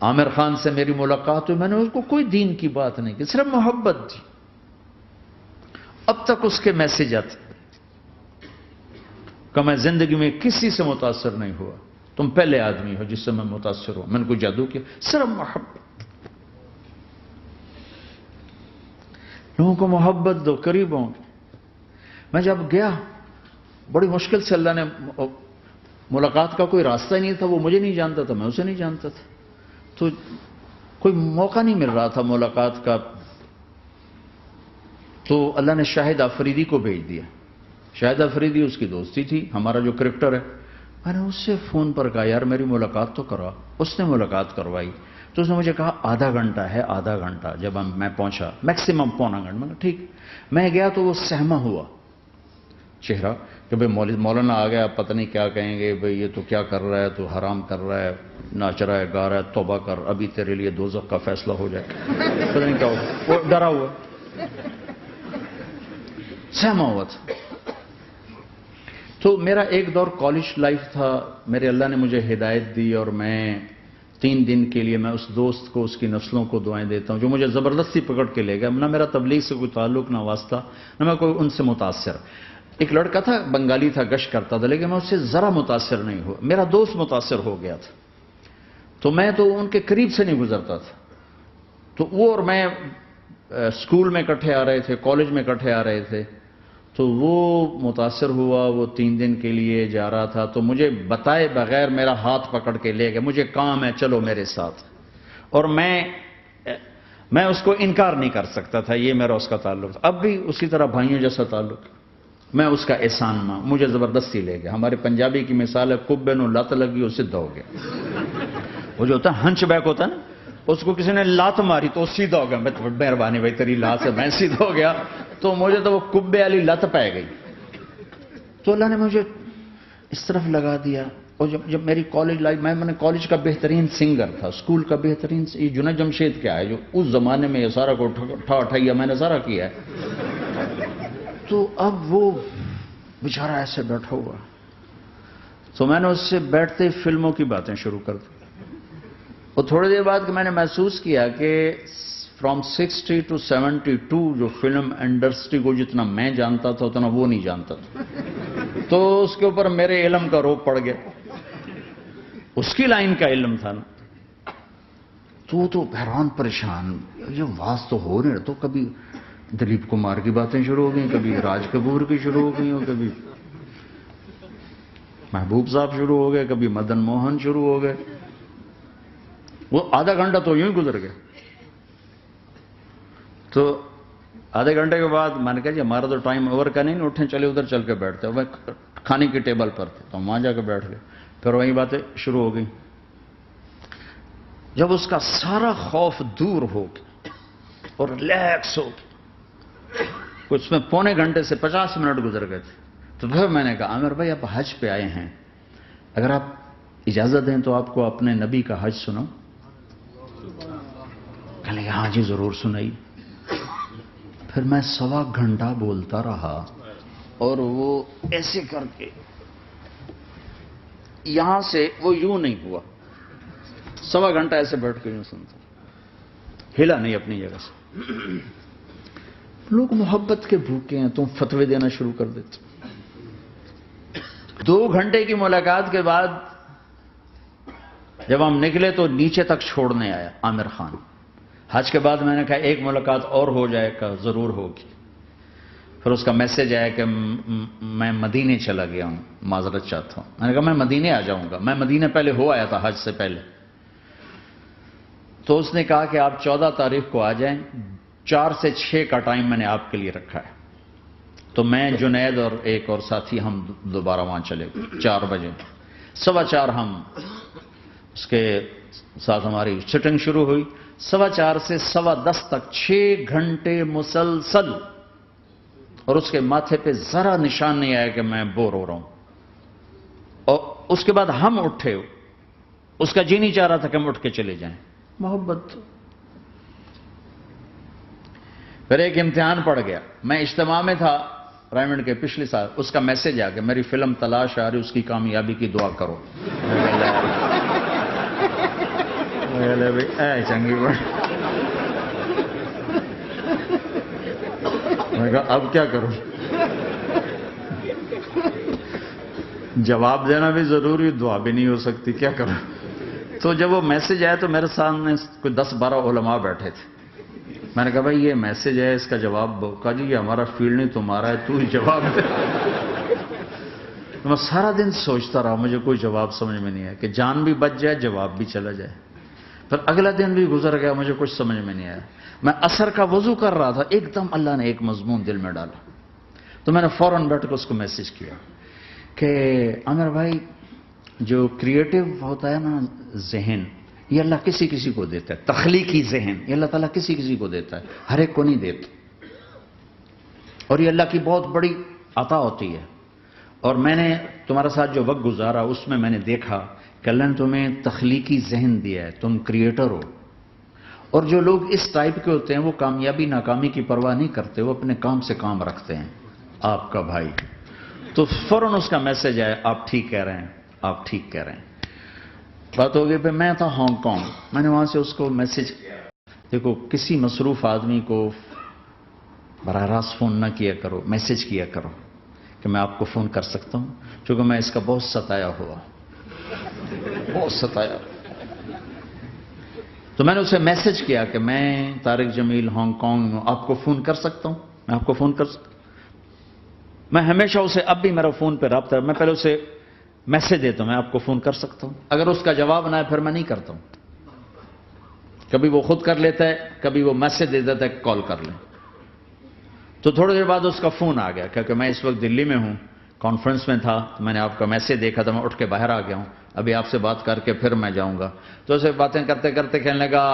عامر خان سے میری ملاقات ہوئی، میں نے اس کو کوئی دین کی بات نہیں کی، صرف محبت تھی۔ اب تک اس کے میسج آتے کہ میں زندگی میں کسی سے متاثر نہیں ہوا، تم پہلے آدمی ہو جس سے میں متاثر ہوں، میں نے کوئی جادو کیا، صرف محبت۔ لوگوں کو محبت دو، قریب ہوں گے۔ میں جب گیا بڑی مشکل سے اللہ نے، ملاقات کا کوئی راستہ ہی نہیں تھا، وہ مجھے نہیں جانتا تھا، میں اسے نہیں جانتا تھا، تو کوئی موقع نہیں مل رہا تھا ملاقات کا، تو اللہ نے شاہد آفریدی کو بھیج دیا۔ شاہد آفریدی اس کی دوستی تھی، ہمارا جو کرکٹر ہے، میں نے اس سے فون پر کہا یار میری ملاقات تو کرا، اس نے ملاقات کروائی، تو اس نے مجھے کہا آدھا گھنٹہ ہے، آدھا گھنٹہ۔ جب میں پہنچا میکسیمم پونا گھنٹہ، میں نے ٹھیک، میں گیا تو وہ سہما ہوا چہرہ کہ بھئی مولانا آ گیا، پتہ نہیں کیا کہیں گے، بھئی یہ تو کیا کر رہا ہے، تو حرام کر رہا ہے، ناچ رہا ہے، گا رہا ہے، توبہ کر، ابھی تیرے لیے دوزخ کا فیصلہ ہو جائے، پتہ نہیں کیا ہوگا، وہ ڈرا ہوا سہما ہوا تھا۔ تو میرا ایک دور کالج لائف تھا، میرے اللہ نے مجھے ہدایت دی، اور میں 3 دن کے لیے میں اس دوست کو، اس کی نسلوں کو دعائیں دیتا ہوں جو مجھے زبردستی پکڑ کے لے گیا، نہ میرا تبلیغ سے کوئی تعلق، نہ واسطہ، نہ میں کوئی ان سے متاثر۔ ایک لڑکا تھا، بنگالی تھا، گشت کرتا تھا، لیکن میں اس سے ذرا متاثر نہیں ہوا، میرا دوست متاثر ہو گیا تھا، تو میں تو ان کے قریب سے نہیں گزرتا تھا، تو وہ اور میں اسکول میں اکٹھے آ رہے تھے، کالج میں اکٹھے آ رہے تھے، تو وہ متاثر ہوا، وہ 3 دن کے لیے جا رہا تھا، تو مجھے بتائے بغیر میرا ہاتھ پکڑ کے لے گیا، مجھے کام ہے چلو میرے ساتھ، اور میں اس کو انکار نہیں کر سکتا تھا، یہ میرا اس کا تعلق تھا، اب بھی اسی طرح بھائیوں جیسا تعلق، میں اس کا احسان ماں، مجھے زبردستی لے گیا۔ ہمارے پنجابی کی مثال ہے، کبے نو لت لگی وہ سیدھا ہو گیا، وہ جو ہوتا ہے ہنچ بیک ہوتا ہے نا، اس کو کسی نے لات ماری تو وہ سیدھا ہو گیا، مہربانی بھائی تیری لات سے میں سیدھا ہو گیا، تو مجھے تو وہ کبے والی لت پہ گئی، تو اللہ نے مجھے اس طرف لگا دیا۔ اور جب میری کالج لائف، میں نے کالج کا بہترین سنگر تھا، اسکول کا بہترین، یہ جنید جمشید کیا ہے جو اس زمانے میں یہ سارا کو اٹھایا میں نے سارا کیا ہے، تو اب وہ بیچارہ ایسے بیٹھا ہوا، تو میں نے اس سے بیٹھتے ہی فلموں کی باتیں شروع کر دی، اور تھوڑی دیر بعد میں نے محسوس کیا کہ فرام 60 to 72 جو فلم انڈسٹری کو جتنا میں جانتا تھا اتنا وہ نہیں جانتا تھا، تو اس کے اوپر میرے علم کا روپ پڑ گیا، اس کی لائن کا علم تھا نا، تو حیران پریشان، یہ واز تو ہو رہے، تو کبھی دلیپ کمار کی باتیں شروع ہو گئیں، کبھی راج کپور کی شروع ہو گئی، اور کبھی محبوب صاحب شروع ہو گئے، کبھی مدن موہن شروع ہو گئے، وہ آدھا گھنٹہ تو یوں ہی گزر گیا۔ تو آدھے گھنٹے کے بعد میں نے کہا جی ہمارا تو ٹائم اوور کا نہیں، اٹھیں چلے ادھر چل کے بیٹھتے، وہ کھانے کی ٹیبل پر تھے تو وہاں جا کے بیٹھ گئے، پھر وہی باتیں شروع ہو گئی۔ جب اس کا سارا خوف دور ہو گیا اور ریلیکس ہو گیا، کچھ میں پونے گھنٹے سے 50 منٹ گزر گئے تھے، تو پھر میں نے کہا عامر بھائی آپ حج پہ آئے ہیں، اگر آپ اجازت دیں تو آپ کو اپنے نبی کا حج سنو؟ کہنے لگے ہاں جی ضرور سنائی۔ پھر میں 1.25 گھنٹہ بولتا رہا، اور وہ ایسے کر کے یہاں سے وہ یوں نہیں ہوا، 1.25 گھنٹہ ایسے بیٹھ کے یوں سنتا، ہلا نہیں اپنی جگہ سے۔ لوگ محبت کے بھوکے ہیں، تم فتوے دینا شروع کر دیتے۔ 2 گھنٹے کی ملاقات کے بعد جب ہم نکلے تو نیچے تک چھوڑنے آیا عامر خان۔ حج کے بعد میں نے کہا ایک ملاقات اور ہو جائے گا، ضرور ہوگی۔ پھر اس کا میسج آیا کہ میں مدینے چلا گیا ہوں، معذرت چاہتا ہوں۔ میں نے کہا میں مدینے آ جاؤں گا، میں مدینے پہلے ہو آیا تھا حج سے پہلے۔ تو اس نے کہا کہ آپ 14 تاریخ کو آ جائیں، 4 سے 6 کا ٹائم میں نے آپ کے لیے رکھا ہے۔ تو میں، جنید اور ایک اور ساتھی ہم دوبارہ وہاں چلے گئے 4 بجے، 4:15 ہم اس کے ساتھ ہماری سٹنگ شروع ہوئی، 4:15 سے 10:15 تک 6 گھنٹے مسلسل، اور اس کے ماتھے پہ ذرا نشان نہیں آیا کہ میں بور ہو رہا ہوں۔ اور اس کے بعد ہم اٹھے، اس کا جی نہیں چاہ رہا تھا کہ ہم اٹھ کے چلے جائیں، محبت۔ پھر ایک امتحان پڑ گیا، میں اجتماع میں تھا رائمنڈ کے پچھلے سال، اس کا میسج آ گیا میری فلم تلاش آ رہی، اس کی کامیابی کی دعا کرو۔ اے چنگی بڑی، میں کہا اب کیا کروں، جواب دینا بھی ضروری، دعا بھی نہیں ہو سکتی، کیا کروں۔ تو جب وہ میسج آیا تو میرے سامنے کوئی 10-12 علماء بیٹھے تھے۔ میں نے کہا بھائی یہ میسج ہے، اس کا جواب دو۔ کہا جی یہ ہمارا فیلڈ نہیں تمہارا ہے، تو ہی جواب دے۔ تو میں سارا دن سوچتا رہا، مجھے کوئی جواب سمجھ میں نہیں آیا کہ جان بھی بچ جائے، جواب بھی چلا جائے۔ پھر اگلا دن بھی گزر گیا، مجھے کچھ سمجھ میں نہیں آیا۔ میں عصر کا وضو کر رہا تھا، ایک دم اللہ نے ایک مضمون دل میں ڈالا، تو میں نے فوراً بیٹھ کے اس کو میسج کیا کہ عامر بھائی، جو کریٹو ہوتا ہے نا ذہن، یہ اللہ کسی کسی کو دیتا ہے، تخلیقی ذہن یہ اللہ تعالیٰ کسی کسی کو دیتا ہے، ہر ایک کو نہیں دیتا، اور یہ اللہ کی بہت بڑی عطا ہوتی ہے۔ اور میں نے تمہارے ساتھ جو وقت گزارا اس میں نے دیکھا کہ اللہ نے تمہیں تخلیقی ذہن دیا ہے، تم کریٹر ہو۔ اور جو لوگ اس ٹائپ کے ہوتے ہیں وہ کامیابی ناکامی کی پرواہ نہیں کرتے، وہ اپنے کام سے کام رکھتے ہیں۔ آپ کا بھائی، تو فوراً اس کا میسج آیا، آپ ٹھیک کہہ رہے ہیں، آپ ٹھیک کہہ رہے ہیں۔ بات ہو گئی پہ میں تھا ہانگ کانگ، میں نے وہاں سے اس کو میسج کیا، دیکھو کسی مصروف آدمی کو براہ راست فون نہ کیا کرو، میسج کیا کرو کہ میں آپ کو فون کر سکتا ہوں، چونکہ میں اس کا بہت ستایا ہوا، بہت ستایا۔ تو میں نے اسے میسج کیا کہ میں طارق جمیل ہانگ کانگ میں آپ کو فون کر سکتا ہوں، میں آپ کو فون کر سکتا ہوں۔ میں ہمیشہ اسے، اب بھی میرا فون پہ رابطہ ہے، میں پہلے اسے میسج دیتا ہوں میں آپ کو فون کر سکتا ہوں، اگر اس کا جواب نہ ہے پھر میں نہیں کرتا ہوں۔ کبھی وہ خود کر لیتا ہے، کبھی وہ میسج دے دیتا ہے کال کر لیں۔ تو تھوڑی دیر بعد اس کا فون آ گیا، کیونکہ میں اس وقت دلی میں ہوں، کانفرنس میں تھا، تو میں نے آپ کا میسج دیکھا تھا، میں اٹھ کے باہر آ گیا ہوں، ابھی آپ سے بات کر کے پھر میں جاؤں گا۔ تو اسے باتیں کرتے کرتے کہنے لگا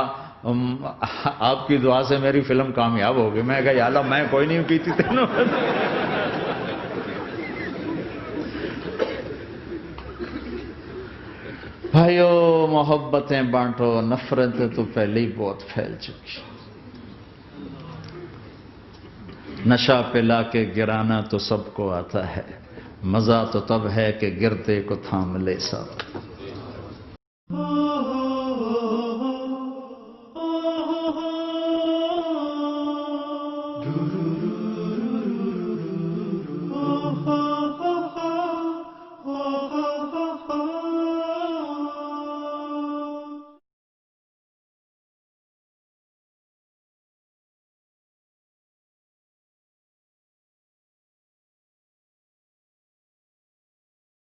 آپ کی دعا سے میری فلم کامیاب ہو گئی۔ میں کہا یا اللہ میں کوئی نہیں کیتی تینوں۔ بھائیو محبتیں بانٹو، نفرتیں تو پہلے ہی بہت پھیل چکی۔ نشہ پلا کے گرانا تو سب کو آتا ہے، مزہ تو تب ہے کہ گرتے کو تھام لے سب۔